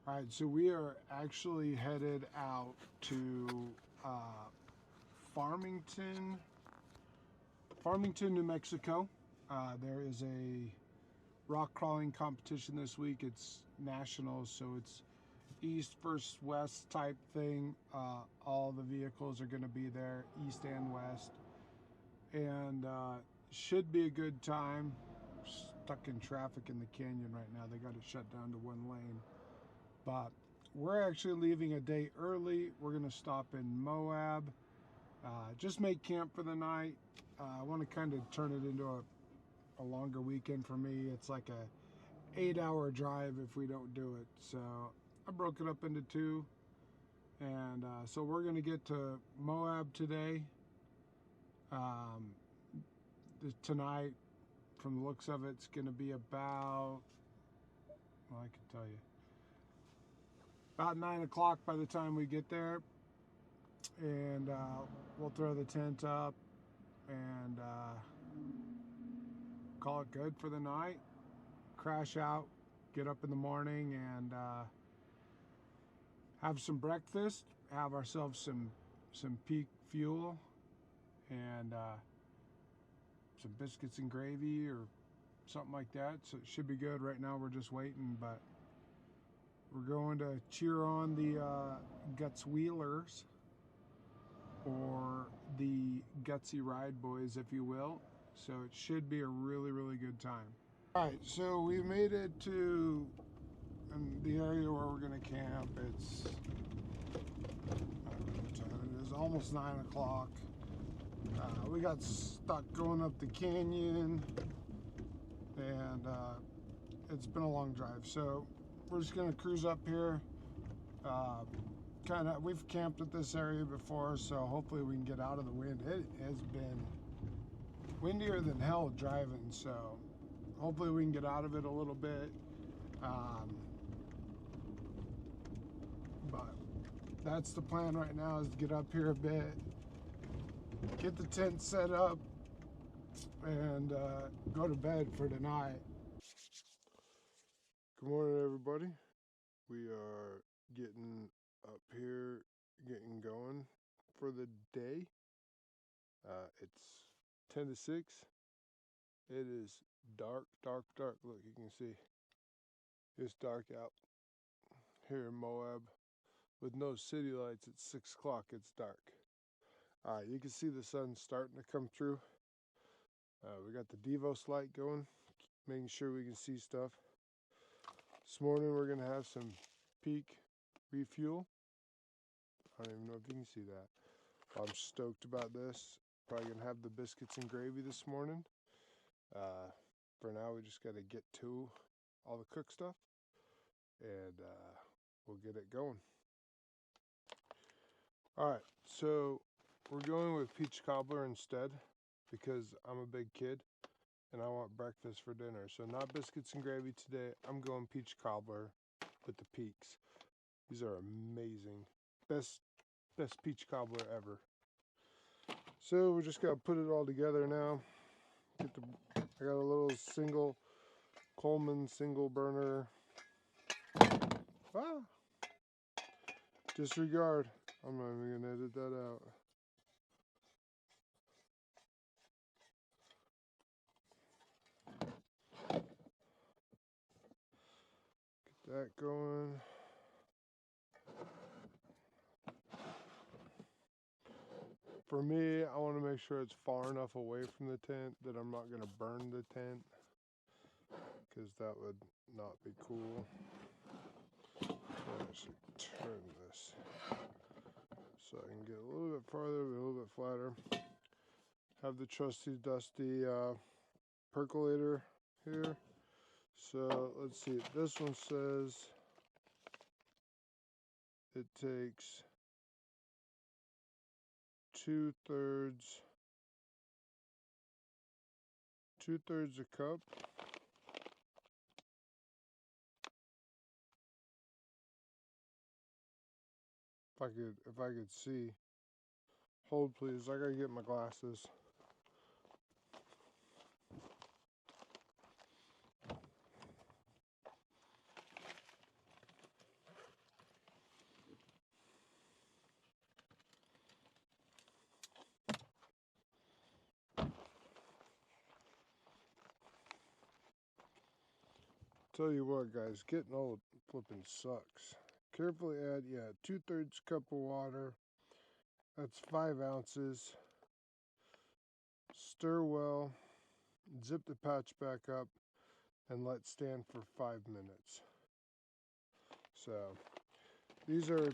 All right, so we are actually headed out to Farmington, New Mexico. There is a rock crawling competition this week. It's national, so it's east versus west type thing. All the vehicles are going to be there, east and west, and should be a good time. Stuck in traffic in the canyon right now. They got it shut down to one lane. But we're actually leaving a day early. We're going to stop in Moab, just make camp for the night. I want to kind of turn it into a longer weekend for me. It's like a 8-hour drive if we don't do it. So I broke it up into two. And so we're going to get to Moab today. Tonight, from the looks of it, it's going to be about, well, I can tell you, about 9 o'clock by the time we get there, and we'll throw the tent up and call it good for the night, crash out, get up in the morning, and have some breakfast, have ourselves some peak fuel, and some biscuits and gravy or something like that. So it should be good. Right now we're just waiting, but we're going to cheer on the GutzyWheelers, or the GutzyRide boys, if you will. So it should be a really, really good time. All right, so we made it to the area where we're going to camp. It's, I don't know what time it is, almost 9 o'clock. We got stuck going up the canyon, and it's been a long drive. So we're just going to cruise up here. We've camped at this area before, so hopefully we can get out of the wind. It has been windier than hell driving, so hopefully we can get out of it a little bit. But that's the plan right now, is to get up here a bit, get the tent set up, and go to bed for tonight. Good morning, everybody. We are getting up here, getting going for the day. It's 10 to 6. It is dark, dark, dark. Look, you can see it's dark out here in Moab. With no city lights, at 6 o'clock, it's dark. You can see the sun starting to come through. We got the Devos light going, making sure we can see stuff. This morning we're going to have some peak refuel. I don't even know if you can see that. I'm stoked about this. Probably going to have the biscuits and gravy this morning. For now, we just got to get to all the cook stuff, and we'll get it going. Alright, so we're going with peach cobbler instead, because I'm a big kid and I want breakfast for dinner. So not biscuits and gravy today. I'm going peach cobbler with the peaks. These are amazing. Best peach cobbler ever. So we're just gonna put it all together now. I got a little Coleman single burner. Disregard. I'm not even gonna edit that out. Get that going. For me, I want to make sure it's far enough away from the tent that I'm not going to burn the tent, because that would not be cool. I should turn this so I can get a little bit farther, a little bit flatter. Have the trusty dusty percolator here. So let's see, this one says it takes 2/3 a cup. If I could see. Hold please, I gotta get my glasses. Tell you what, guys, getting old flipping sucks. Carefully add, 2/3 cup of water. That's 5 ounces. Stir well. Zip the patch back up and let stand for 5 minutes. So these are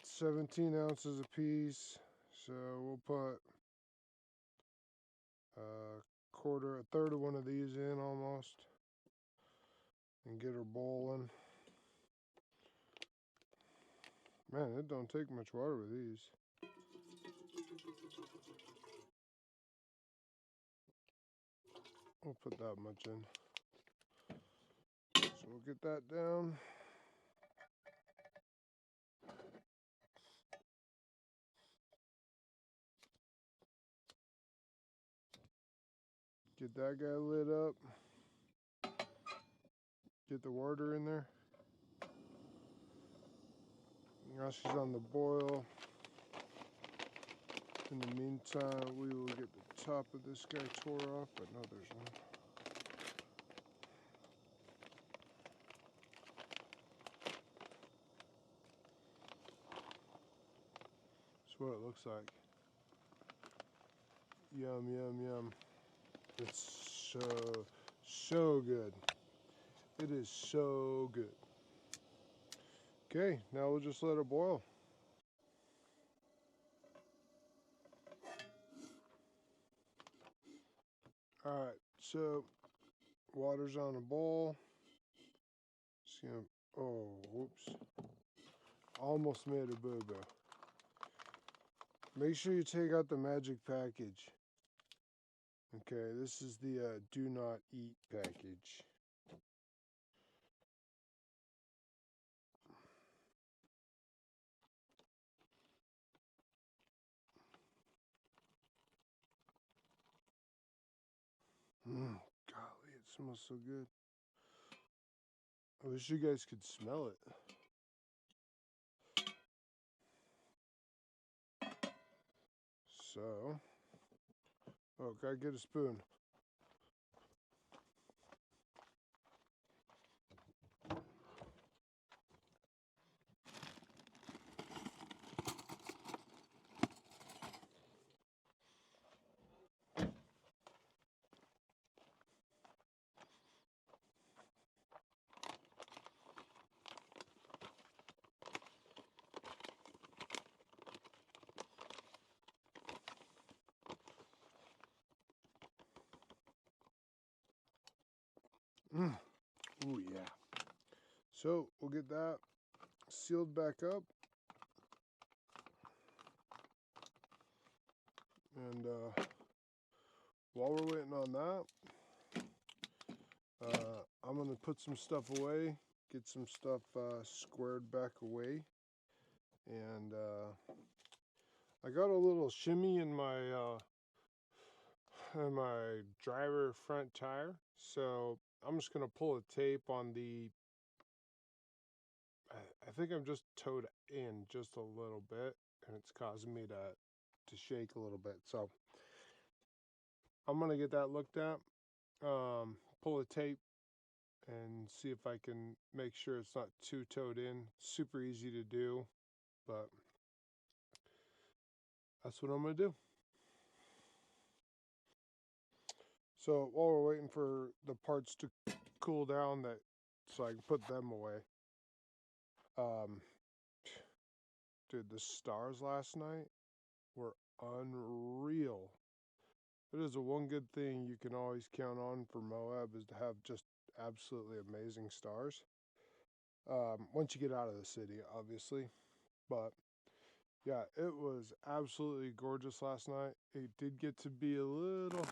17 ounces a piece. So we'll put a third of one of these in almost, and get her boiling. Man, it don't take much water with these. We'll put that much in. So we'll get that down. Get that guy lit up. Get the water in there. Now she's on the boil. In the meantime, we will get the top of this guy tore off, but no, there's none. That's what it looks like. Yum, yum, yum. It's so good. It is so good. Okay, now we'll just let it boil. Alright, so water's on a bowl. Just gonna, oh, whoops. Almost made a boo-boo. Make sure you take out the magic package. Okay, this is the do not eat package. Golly, it smells so good. I wish you guys could smell it. So, oh, gotta get a spoon. Ooh, yeah. So, we'll get that sealed back up. And while we're waiting on that, I'm going to put some stuff away, get some stuff squared back away. And I got a little shimmy in my driver front tire. So I'm just going to pull a tape on the, I think I'm just towed in just a little bit, and it's causing me to shake a little bit. So I'm going to get that looked at, pull a tape, and see if I can make sure it's not too towed in. Super easy to do, but that's what I'm going to do. So while we're waiting for the parts to cool down, so I can put them away. Dude, the stars last night were unreal. It is the one good thing you can always count on for Moab, is to have just absolutely amazing stars. Once you get out of the city, obviously. But yeah, it was absolutely gorgeous last night. It did get to be a little,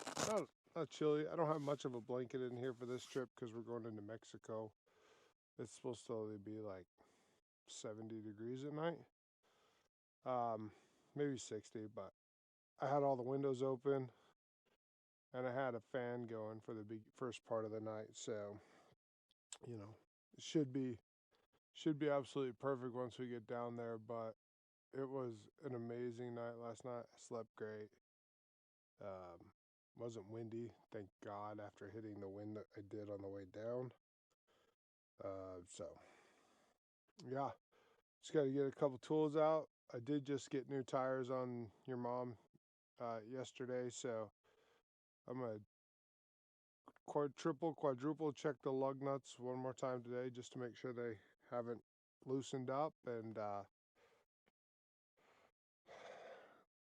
not chilly. I don't have much of a blanket in here for this trip because we're going into Mexico. It's supposed to only be like 70 degrees at night. Maybe 60, but I had all the windows open and I had a fan going for the first part of the night. So, you know, it should be absolutely perfect once we get down there. But it was an amazing night last night. I slept great. Wasn't windy, thank God, after hitting the wind that I did on the way down. So yeah, just got to get a couple tools out. I did just get new tires on your mom yesterday, so I'm gonna quadruple check the lug nuts one more time today just to make sure they haven't loosened up, and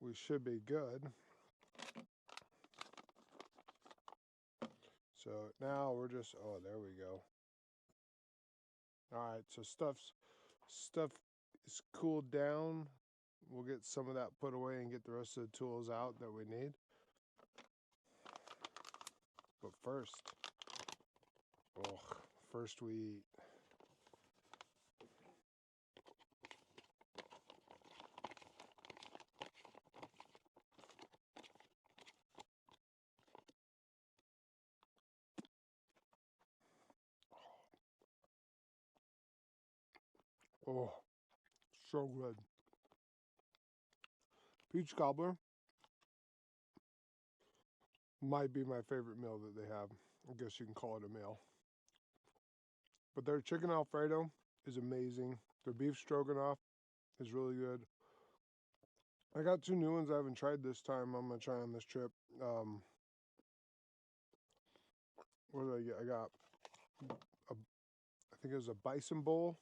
we should be good. So now we're just, oh, there we go. All right, so stuff is cooled down. We'll get some of that put away and get the rest of the tools out that we need. But first we eat. Oh, so good. Peach cobbler might be my favorite meal that they have. I guess you can call it a meal. But their chicken Alfredo is amazing. Their beef stroganoff is really good. I got 2 new ones I haven't tried this time. I'm going to try on this trip. What did I get? I got, I think it was a bison bowl.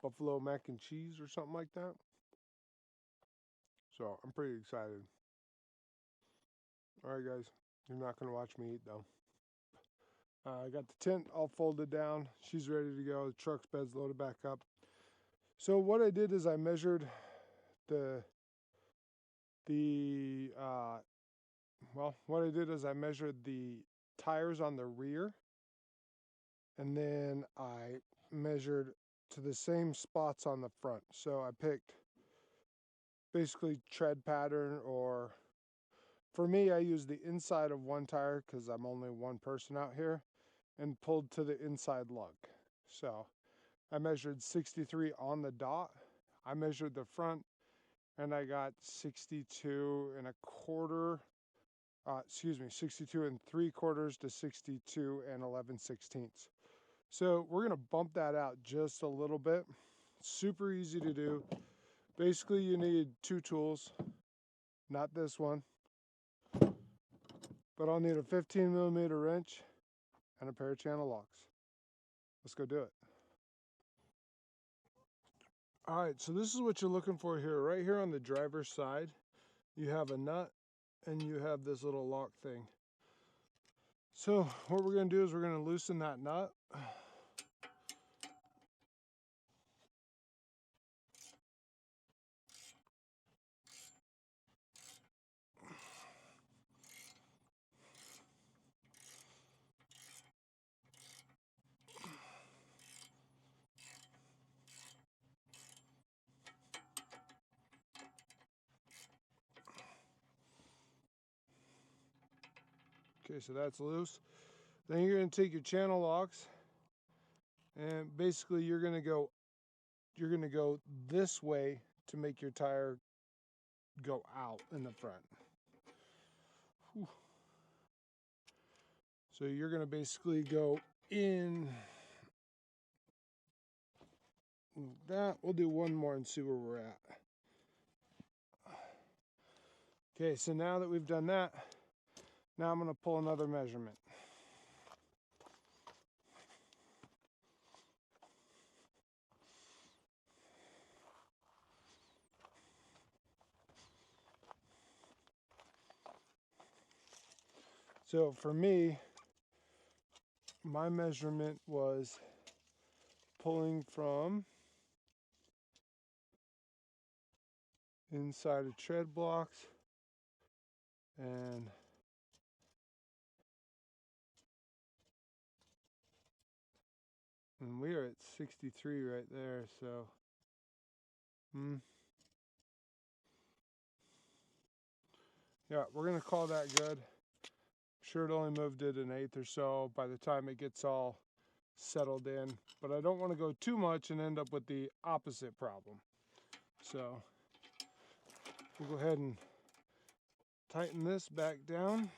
Buffalo mac and cheese or something like that. So I'm pretty excited. All right, guys. You're not going to watch me eat, though. I got the tent all folded down. She's ready to go. The truck's bed's loaded back up. So what I did is I measured the tires on the rear, and then I measured to the same spots on the front. So I picked basically tread pattern, or for me, I use the inside of one tire because I'm only one person out here, and pulled to the inside lug. So I measured 63 on the dot. I measured the front, and I got 62 and 3/4 to 62 and 11/16. So we're gonna bump that out just a little bit. Super easy to do. Basically, you need 2 tools, not this one, but I'll need a 15mm wrench and a pair of channel locks. Let's go do it. All right, so this is what you're looking for here. Right here on the driver's side, you have a nut and you have this little lock thing. So what we're gonna do is we're gonna loosen that nut. Okay, so that's loose. Then you're gonna take your channel locks, and basically you're gonna go this way to make your tire go out in the front. Whew. So you're gonna basically go in that. We'll do one more and see where we're at. Okay, so now that we've done that, now I'm gonna pull another measurement. So for me, my measurement was pulling from inside of tread blocks, and we are at 63 right there, so yeah, we're gonna call that good. Sure, it only moved it 1/8 or so by the time it gets all settled in, but I don't want to go too much and end up with the opposite problem. So we'll go ahead and tighten this back down.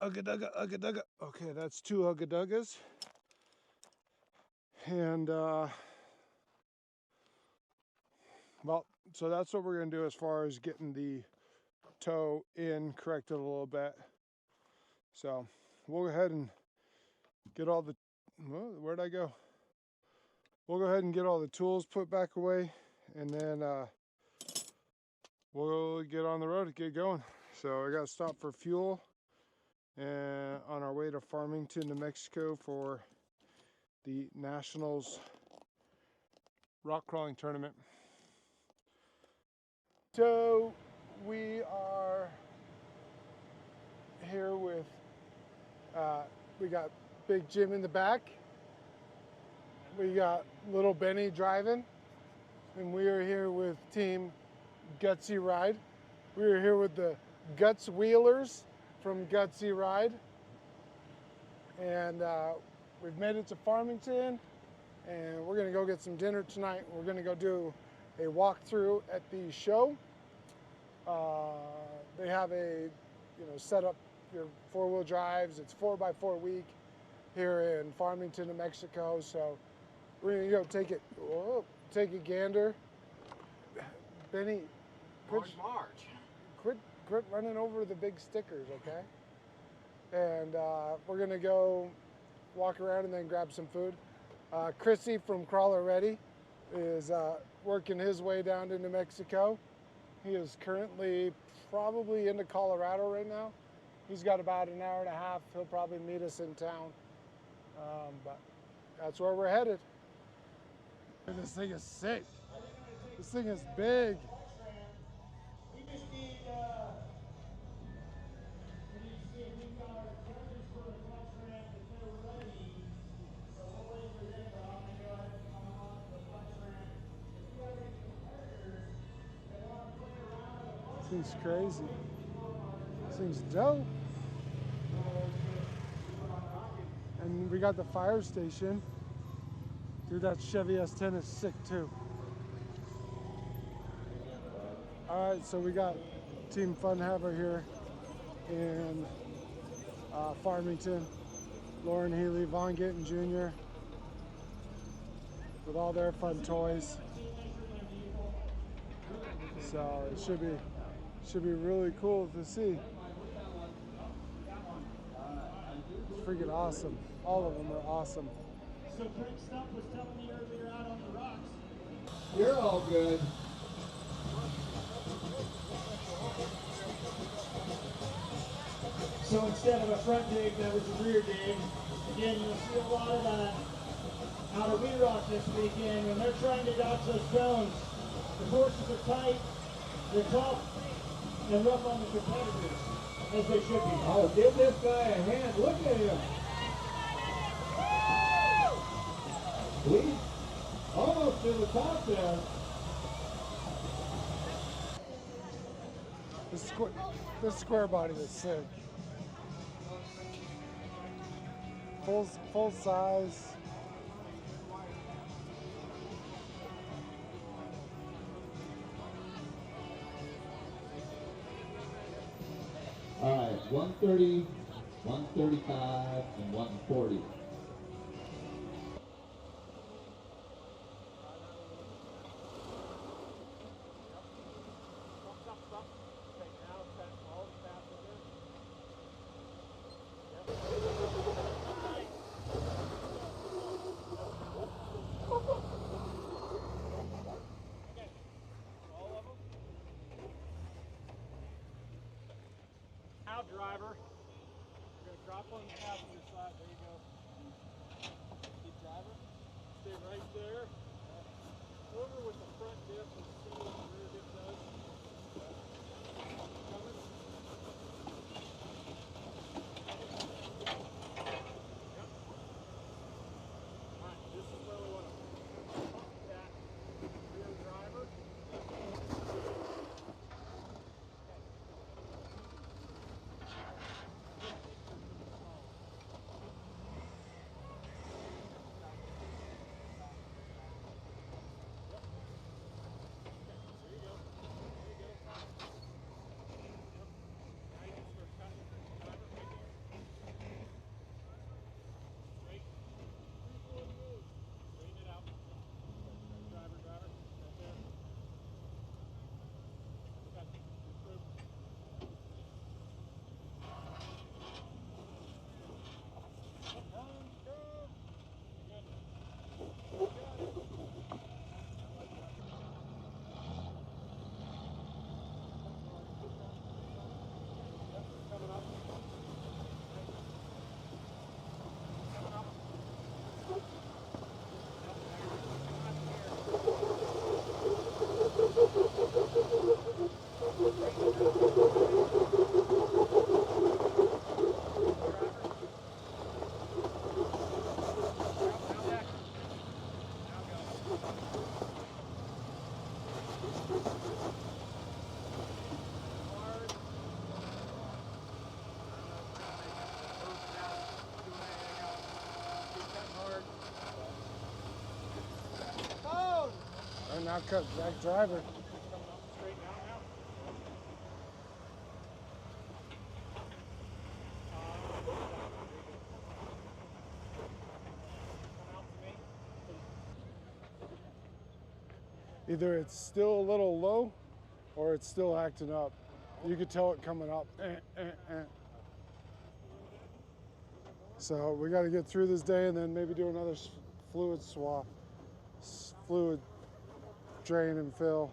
Ugga-dugga, ugga-dugga. Okay, that's 2 ugga-duggas. And, well, so that's what we're going to do as far as getting the toe in corrected a little bit. So we'll go ahead and get all the, well, where'd I go? We'll go ahead and get all the tools put back away, and then we'll get on the road to get going. So I got to stop for fuel and on our way to Farmington, New Mexico for the Nationals rock crawling tournament. So we are here with, we got Big Jim in the back. We got little Benny driving. And we are here with Team GutzyRide. We are here with the Guts Wheelers from GutzyRide. And we've made it to Farmington. And we're gonna go get some dinner tonight. We're gonna go do a walkthrough at the show. They have a, set up your 4-wheel drives. It's 4x4 week here in Farmington, New Mexico. So we're gonna go take a gander. Benny, quit running over the big stickers, okay? And we're gonna go walk around and then grab some food. Chrissy from Crawler Ready is working his way down to New Mexico. He is currently probably into Colorado right now. He's got about an hour and a half. He'll probably meet us in town. But that's where we're headed. This thing is sick. This thing is big. This thing's crazy. This thing's dope. And we got the fire station. Dude, that Chevy S10 is sick too. All right, so we got Team Funhaver here in Farmington. Lauren Healy, Von Gittin Jr. with all their fun toys. So it should be really cool to see. It's freaking awesome. All of them are awesome. So Craig Stump was telling me earlier out on the rocks. You're all good. So instead of a front dig, that was a rear dig. Again, you'll see a lot of that out of We Rock this weekend when they're trying to dodge those stones. The courses are tight, they're tough, and rough on the competitors, as they should be. Oh, give this guy a hand. Look at him. He's almost to the top there. This square body is sick. Full size. All right, 130, 135, and 140. Out driver. You're going to drop on the passenger side. There you go. Keep driver. Stay right there. Over with the front dip and see what the rear dip does. Coming. Yep. Alright, this is where we want to pump that rear driver. now cut back driver. Coming up straight out now. Come out to me. Either it's still a little low or it's still acting up. You could tell it coming up. So we got to get through this day and then maybe do another fluid swap, fluid drain and fill.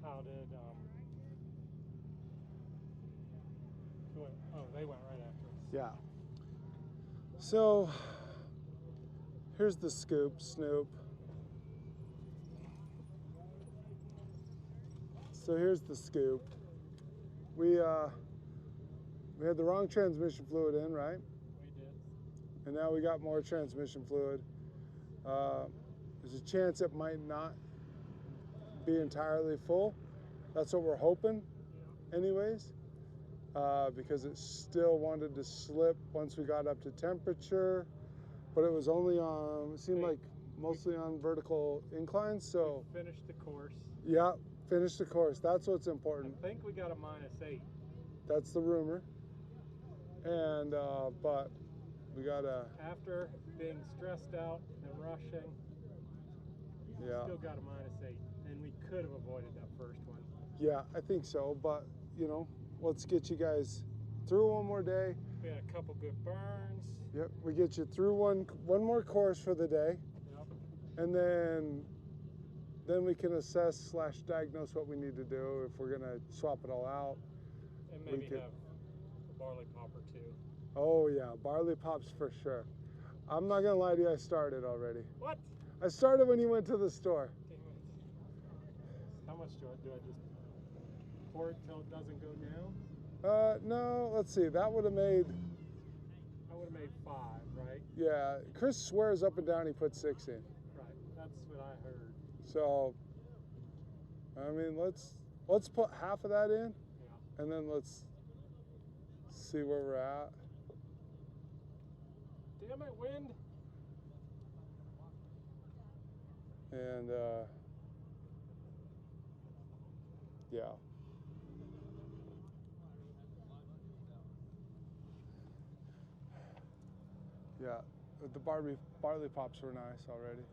How did oh, they went right after us. Yeah. So here's the Snoop. So here's the scoop. We had the wrong transmission fluid in, right? We did. And now we got more transmission fluid. There's a chance it might not be entirely full. That's what we're hoping, anyways, because it still wanted to slip once we got up to temperature, but it was only on, it seemed like mostly on vertical inclines, so. We finished the course. Yeah, finished the course. That's what's important. I think we got a -8. That's the rumor. And, but we gotta. After being stressed out and rushing, Yeah. still got a -8. And we could have avoided that first one. Yeah, I think so. But, you know, let's get you guys through one more day. We had a couple good burns. Yep, we get you through one more course for the day. Yep. And then we can assess / diagnose what we need to do if we're gonna swap it all out. And maybe have a barley pop or two. Oh yeah, barley pops for sure. I'm not gonna lie to you, I started already. What? I started when you went to the store. Damn it. How much do I just pour it till it doesn't go down? No, let's see, that would have made, I would have made 5, right? yeah, Chris swears up and down he put 6 in. Right, that's what I heard. So, I mean, let's put half of that in, Yeah. and then let's see where we're at. Damn it, wind. And, yeah. Yeah, the barley pops were nice already.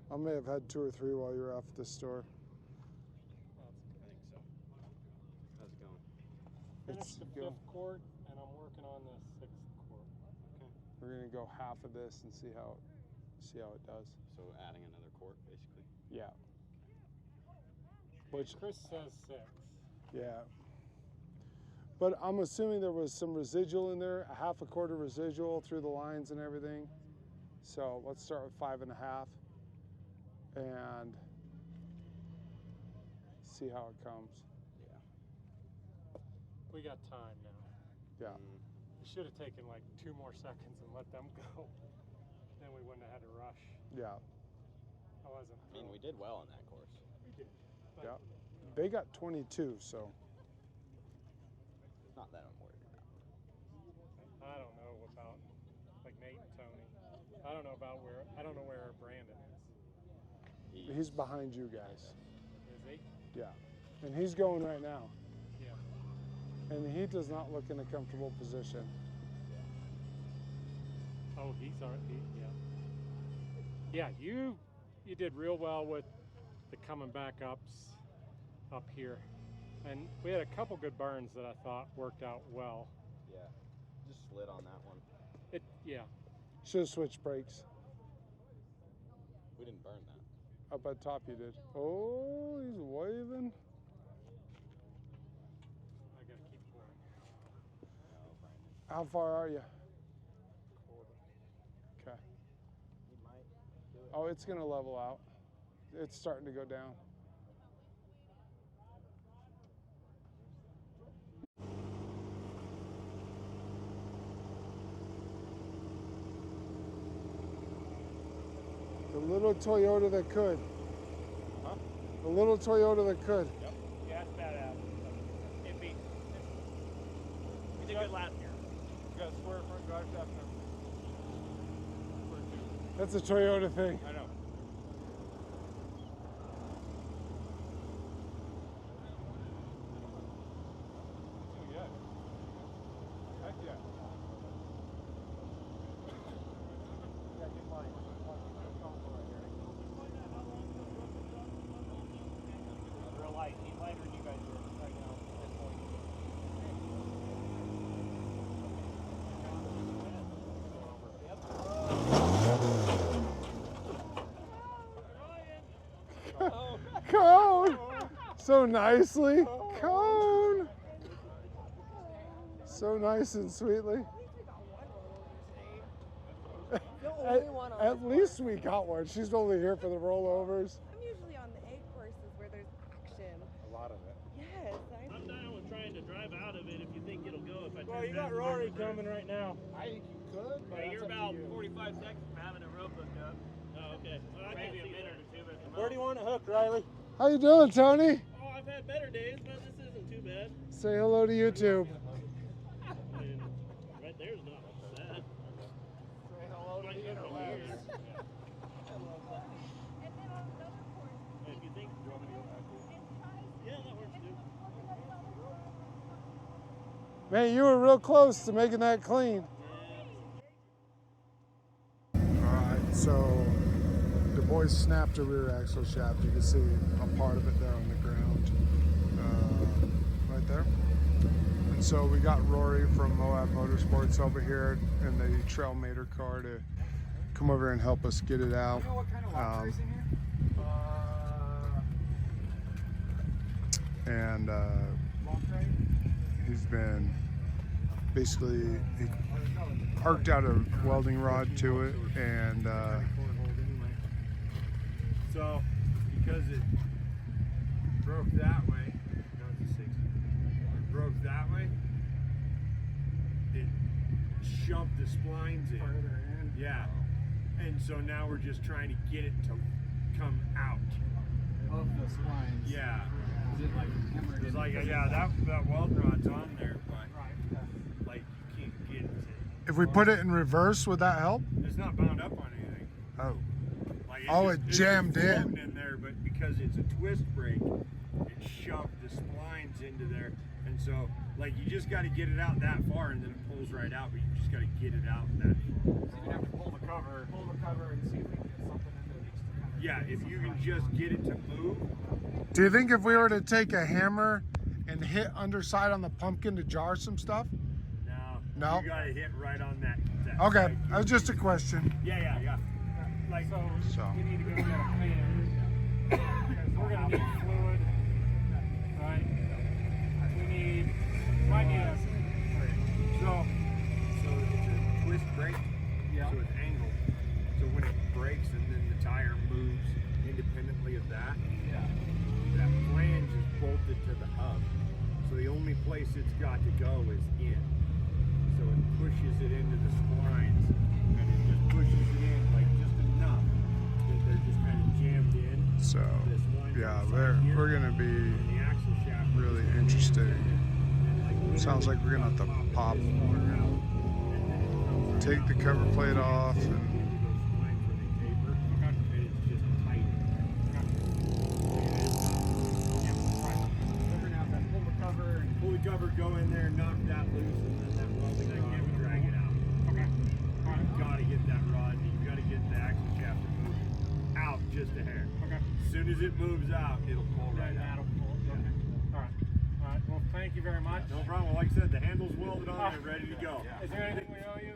I may have had 2 or 3 while you were off at the store. I think so. How's it going? Finished the going. 5th quart, and I'm working on the 6th quart. Okay. We're gonna go half of this and see how it does. So adding another quart, basically. Yeah. Which, Chris says 6. yeah. But I'm assuming there was some residual in there, a half a quarter residual through the lines and everything. So let's start with 5.5 and see how it comes. Yeah. We got time now. Yeah. We should have taken like 2 more seconds and let them go. Then we wouldn't have had to rush. Yeah. I wasn't. I mean, we did well on that course. We did. But Yeah. They got 22, so. Not that I'm worried about. I don't know about like Nate and Tony. I don't know where Brandon is. He's behind you guys. Is he? Yeah. And he's going right now. Yeah. And he does not look in a comfortable position. Oh, he's already. Yeah. Yeah, you did real well with the coming back ups up here, and we had a couple good burns that I thought worked out well. Yeah. Just slid on that one. Yeah. Should have switched brakes. We didn't burn that. Up at top you did. Oh, he's waving. I gotta keep pouring. No, Brandon. How far are you? Quarter. Okay. He might do it. Oh, it's gonna level out. It's starting to go down. little Toyota that could. Huh? The little Toyota that could. Yep. Yeah, that's badass. It beats. We did good last year. You got a square front drive shaft now. That's a Toyota thing. I know. Yeah. Heck yeah. Real light. He's lighter than you guys are right now at this point. Cone! So nicely. Cone! So nice and sweetly. At least we got one. She's only here for the rollovers. I'm usually on the egg courses where there's action. A lot of it. Yes, I'm down with trying to drive out of it if you think it'll go. If I Well, you got Rory coming right now. I think you could, but You're about 45 seconds from having a rope hooked up. Oh, okay. Well, maybe a minute or two, but Where do you want it hooked, Riley? How you doing, Tony? Oh, I've had better days, but this isn't too bad. Say hello to YouTube. I mean, right there's not bad. Say hello to the Here. interwebs. And then on another course, If you think, and tries yeah, that works too. Man, you were real close to making that clean. Alright, so the boys snapped a rear axle shaft. You can see a part of it there on the ground. Right there. And so we got Rory from Moab Motorsports over here in the Trailmator car to come over and help us get it out. You know what kind of lock racing here? And Lock ride? he's been basically, he arced out a welding rod to it, and So, because it broke that way, no, it's a 6. It broke that way, it shoved the splines in. Yeah. And so now we're just trying to get it to come out. Of the splines. Yeah. Is it like hammered? It's like, yeah, that weld rod's on there, but like you can't get it to. if we put it in reverse, would that help? It's not bound up on anything. Oh. Like Oh, just- it it's jammed just in. floating in there, but because it's a twist brake, it shoved the splines into there, and so like you just got to get it out that far, and then it pulls right out. But you just got to get it out that far. So you have to pull the cover and see if we can get something into it to kind of. Yeah, if you can just get it to move. Do you think if we were to take a hammer and hit underside on the pumpkin to jar some stuff? No. No? You got to hit right on that. Okay, side. that was just a question. Yeah. Like So, So. you need to go get a pan. Because we're gonna need fluid, right? Might need a so it's a twist brake. Yeah. So it's angled. So when it brakes and then the tire moves independently of that, that flange is bolted to the hub. So the only place it's got to go is in. So it pushes it into the splines, and it just pushes it in like just enough that they're just kind of jammed in. So, This line yeah, from the side here, we're gonna be and the axle shaft is really just interested. jammed in. And, Sounds like we're gonna have to pop, this far out, and then it comes right take the out. cover plate off, Into and those splines where they taper, and it's just tight. We're gonna have to pull the cover and Pull the cover, go in there, knock that loose, and then that welding rod will drag it out. okay. You've got to get that rod, and you've got to get the axle shaft to move out just a hair. Okay. As soon as it moves out, it'll pull right out. That'll pull. Okay. All right. Well, thank you very much. No problem. Like I said, the handle's welded on there, ready to go. Is there anything we owe you?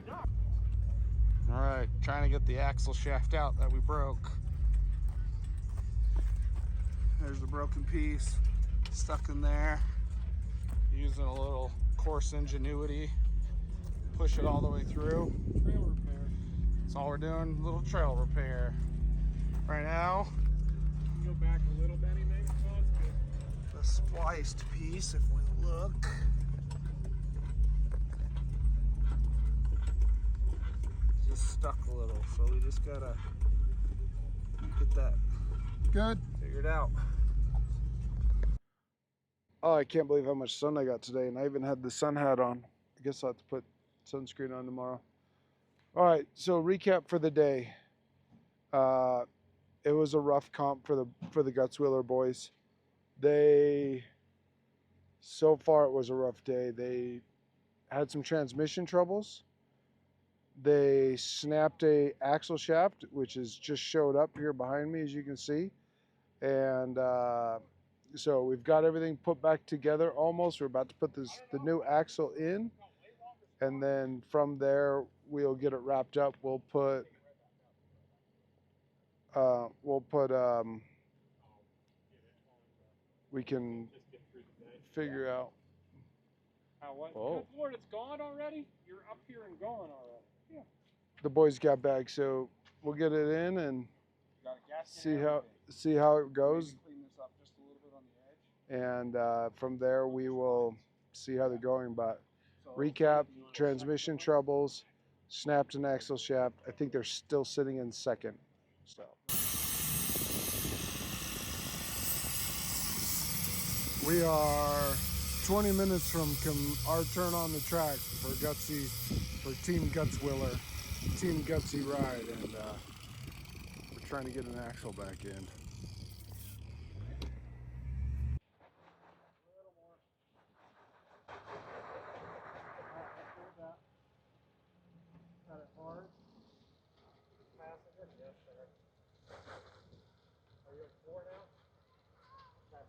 All right, trying to get the axle shaft out that we broke. There's the broken piece stuck in there. Using a little coarse ingenuity, push it all the way through. Trail repair. That's all we're doing, a little trail repair. Right now, Go back a little, Benny, maybe. Oh, it's good. the spliced piece, if we look. Just stuck a little, so we just gotta Get that Good. figured out. Oh, I can't believe how much sun I got today, and I even had the sun hat on. I guess I'll have to put sunscreen on tomorrow. All right, so recap for the day. It was a rough comp for the GutzyRide boys. So far it was a rough day. They had some transmission troubles. They snapped a axle shaft, which has just showed up here behind me, as you can see. And so we've got everything put back together almost. We're about to put the new axle in, and then from there we'll get it wrapped up. We can figure out. Good Lord, it's gone already? You're up here and gone already. Yeah. The boys got back, so we'll get it in and see how it goes. Clean this up just a little bit on the edge. And from there we will see how they're going. But recap: transmission troubles, snapped an axle shaft. I think they're still sitting in second. So We are 20 minutes from our turn on the track for Team GutzyWiller, Team GutzyRide, and we're trying to get an axle back in. Got it hard. Passenger? Yes, sir. Are you at 4 now? Okay.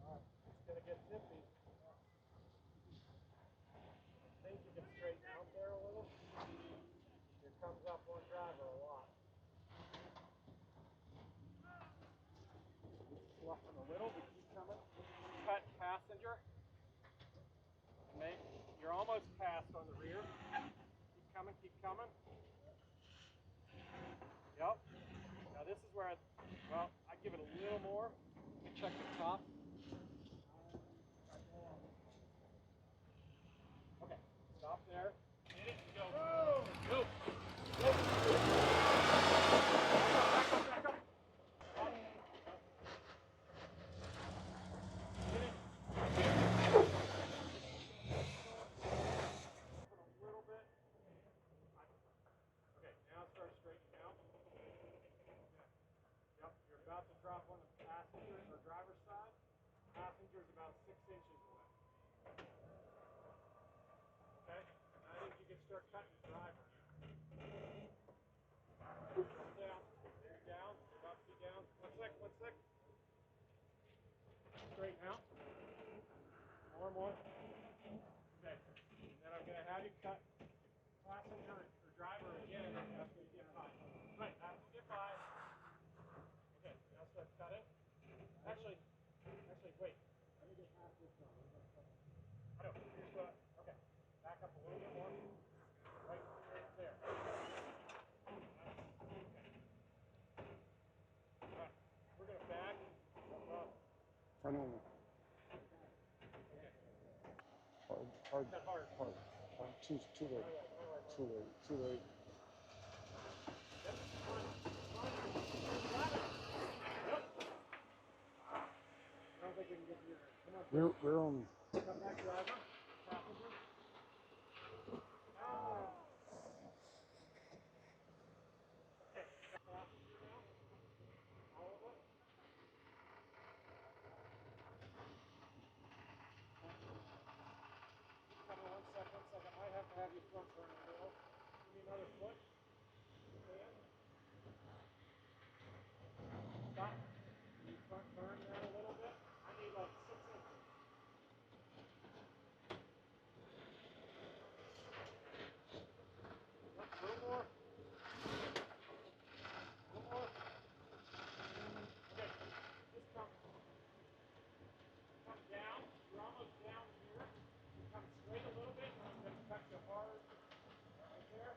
Alright, it's gonna get zippy. I think you can straighten out there a little. Here comes up one driver a lot. Sloughing a little, but keep coming. Cut passenger. You're almost past on the rear. Keep coming, keep coming. Yep. Now this is where I give it a little more. Check the top. Okay, stop there. Hit it, go. Go. Go. Back up, back up. Up. Hit it. A little bit. Okay, now start straightening out. Yep, you're about to drop on the passenger or driver's side. Passenger's about 6 inches away. Okay, I think you can start cutting the driver. Come down. There you're down. You're about to be down. One sec. Straighten out. More. Okay. And then I'm going to have you cut passenger or driver again after you get 5. Right, after you get 5. Okay, now start cutting. Actually, wait. Let me get past this one. I know. Okay. Back up a little bit more. Right there. Alright. We're going to back up. I know. Hard. Too late. Too late. I don't think we can get you there. Come on. We're on. Come back, driver. Passenger. Okay. Passenger now. All of it. Come on, one sec. I might have to have you front turn a little. Give me another foot. Stand. Stop. You front turn that a little bit. I need like 6 inches. Yep, a little more. Okay. Just come down. You're almost down here. Come straight a little bit, and I'm going to cut you hard right there.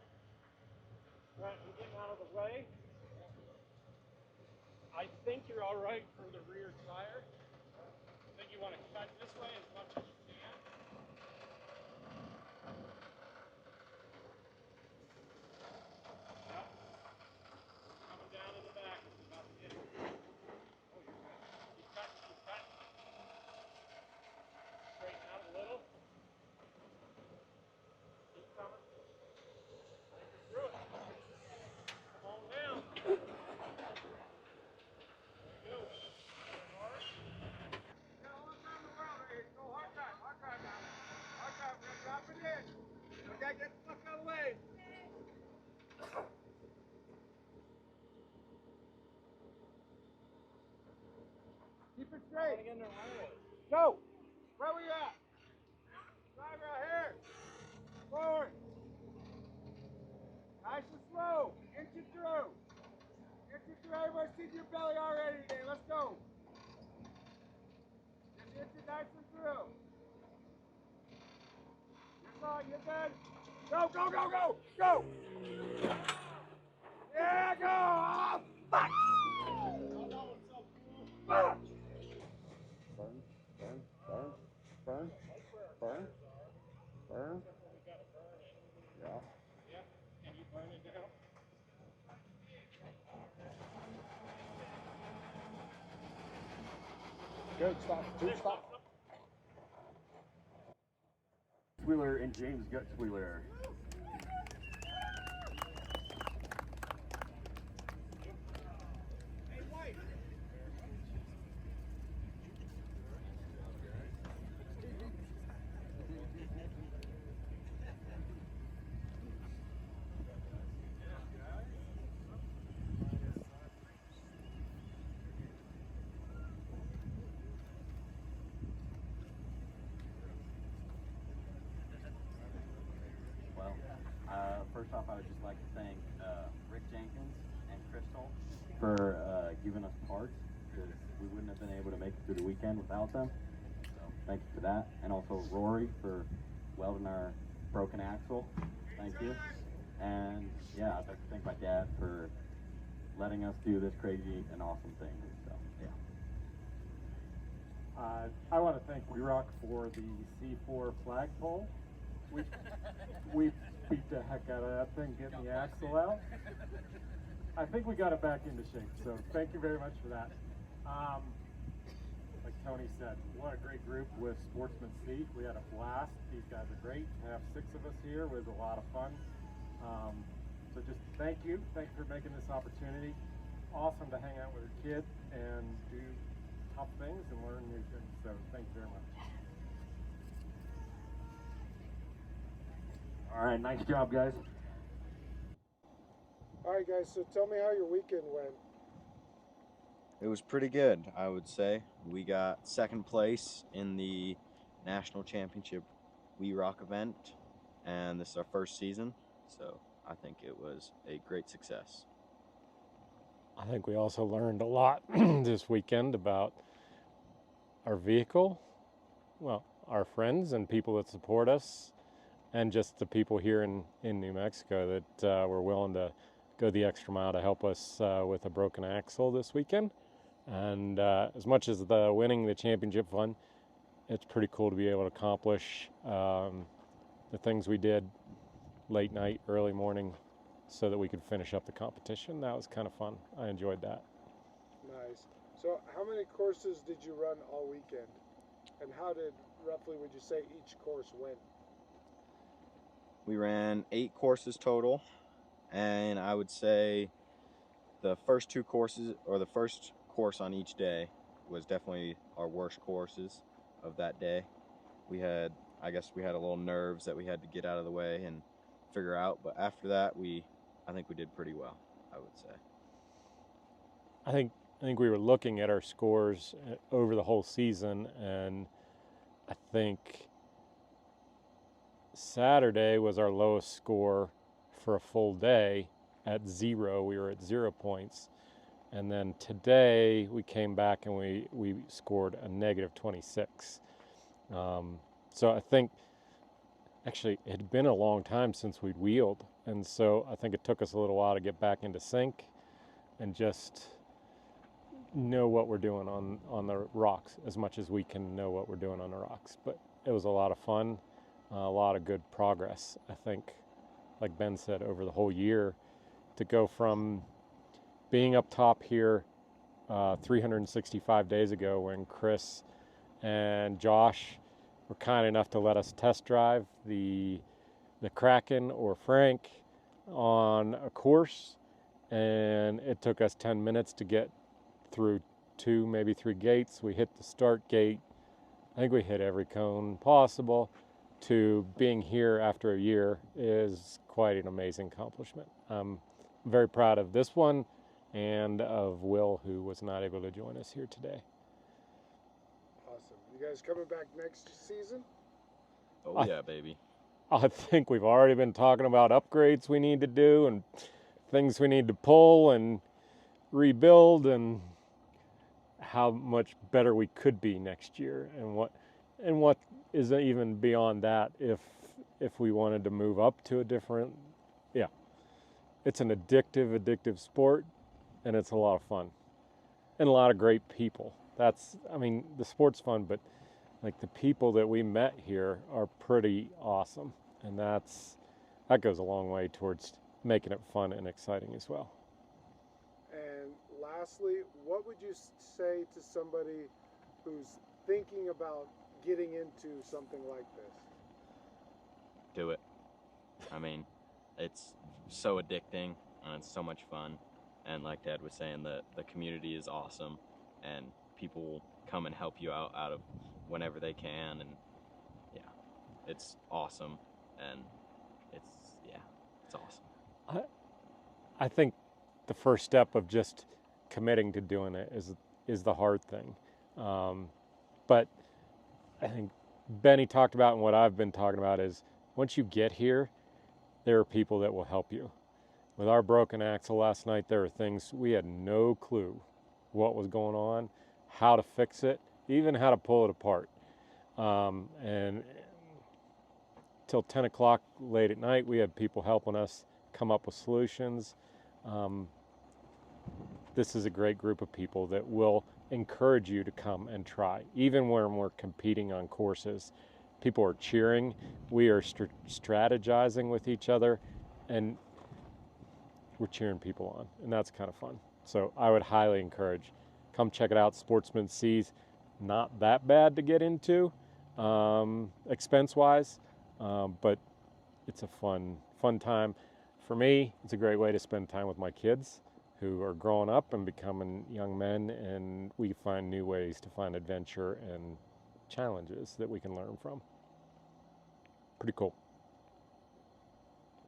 Right, I'm getting out of the way. I think you're all right for the rear tire. I think you want to cut this way as much as you can. Yep. get the fuck out of the way. Keep it straight. Go. Where we at? Drive right here. Forward. Nice and slow. Inch it through. Inch it through. Everybody see your belly already today. Let's go. Just inch it nice and through. You're on. You're good. Go, go, go, go. Go. Yeah, go. Oh, fuck. Fuck. Burn, burn, burn, burn, burn, burn. Yeah. Can you burn it down? Good, stop. Dude, stop. Wheeler and James GutzyRide. First off, I would just like to thank Rick Jenkins and Crystal for giving us parts, because we wouldn't have been able to make it through the weekend without them. So thank you for that. And also Rory for welding our broken axle. Thank you. And yeah, I'd like to thank my dad for letting us do this crazy and awesome thing. So yeah. I want to thank We Rock for the C4 flagpole. We beat the heck out of that thing, getting the axle out. I think we got it back into shape, so thank you very much for that. Like Tony said, what a great group with Sportsman Seat. We had a blast. These guys are great. To have 6 of us here was a lot of fun. So just thank you. Thanks for making this opportunity. Awesome to hang out with your kid and do tough things and learn new things. So thank you very much. All right, nice job, guys. All right, guys, so tell me how your weekend went. It was pretty good, I would say. We got 2nd place in the National Championship We Rock event, and this is our 1st season, so I think it was a great success. I think we also learned a lot this weekend about our vehicle, well, our friends and people that support us, and just the people here in New Mexico that were willing to go the extra mile to help us with a broken axle this weekend. And as much as the winning the championship fun, it's pretty cool to be able to accomplish the things we did late night, early morning, so that we could finish up the competition. That was kind of fun. I enjoyed that. Nice. So how many courses did you run all weekend? And how did, roughly, would you say each course went? We ran 8 courses total, and I would say the first 2 courses, or the first course on each day, was definitely our worst courses of that day. I guess we had a little nerves that we had to get out of the way and figure out, but after that I think we did pretty well, I would say. I think we were looking at our scores over the whole season, and I think Saturday was our lowest score for a full day at 0. We were at 0 points. And then today we came back and we scored a negative 26. So I think, actually, it had been a long time since we'd wheeled. And so I think it took us a little while to get back into sync and just know what we're doing on the rocks as much as we can know what we're doing on the rocks. But it was a lot of fun, a lot of good progress, I think, like Ben said, over the whole year, to go from being up top here 365 days ago when Chris and Josh were kind enough to let us test drive the Kraken or Frank on a course, and it took us 10 minutes to get through 2, maybe 3 gates. We hit the start gate. I think we hit every cone possible, to being here after a year is quite an amazing accomplishment. I'm very proud of this one and of Will, who was not able to join us here today. Awesome. You guys coming back next season? Oh yeah, baby. I think we've already been talking about upgrades we need to do and things we need to pull and rebuild and how much better we could be next year and what is even beyond that if we wanted to move up to a different, yeah. It's an addictive sport, and it's a lot of fun and a lot of great people. The sport's fun, but like the people that we met here are pretty awesome, and that goes a long way towards making it fun and exciting as well. And lastly, what would you say to somebody who's thinking about getting into something like this? Do it. I mean, it's so addicting and it's so much fun. And like Dad was saying, the community is awesome, and people will come and help you out of whenever they can, and yeah, it's awesome, and it's awesome. I think the first step of just committing to doing it is the hard thing. But I think Benny talked about, and what I've been talking about is once you get here, there are people that will help you. With our broken axle last night, there were things we had no clue what was going on, how to fix it, even how to pull it apart. And till 10 o'clock late at night, we had people helping us come up with solutions. This is a great group of people that will encourage you to come and try. Even when we're competing on courses, people are cheering, we are strategizing with each other, and we're cheering people on, and that's kind of fun. So I would highly encourage, come check it out. Sportsman C's not that bad to get into, expense-wise, but it's a fun time. For me, it's a great way to spend time with my kids who are growing up and becoming young men, and we find new ways to find adventure and challenges that we can learn from. Pretty cool.